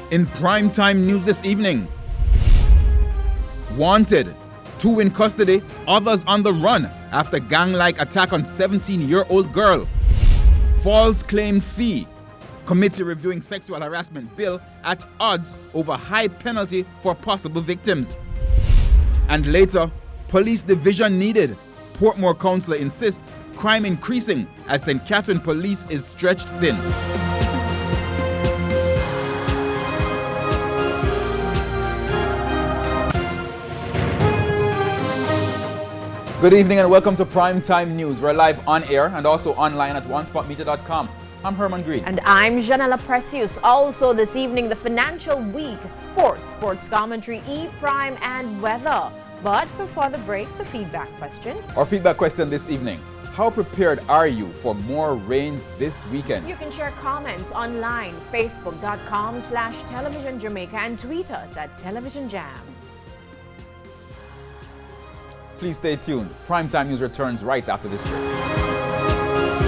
In primetime news this evening, wanted, 2 in custody, others on the run after gang-like attack on 17-year-old girl. False claim fee. Committee reviewing sexual harassment bill at odds over high penalty for possible victims. And later, police division needed. Portmore councillor insists crime increasing as St. Catherine police is stretched thin. Good evening and welcome to Primetime News. We're live on air and also online at onespotmedia.com. I'm Herman Green. And I'm Janella Precious. Also this evening, the Financial Week, sports commentary, E-Prime and weather. But before the break, the feedback question. Our feedback question this evening: how prepared are you for more rains this weekend? You can share comments online, facebook.com/Television Jamaica and tweet us at Television Jam. Please stay tuned. Primetime News returns right after this break.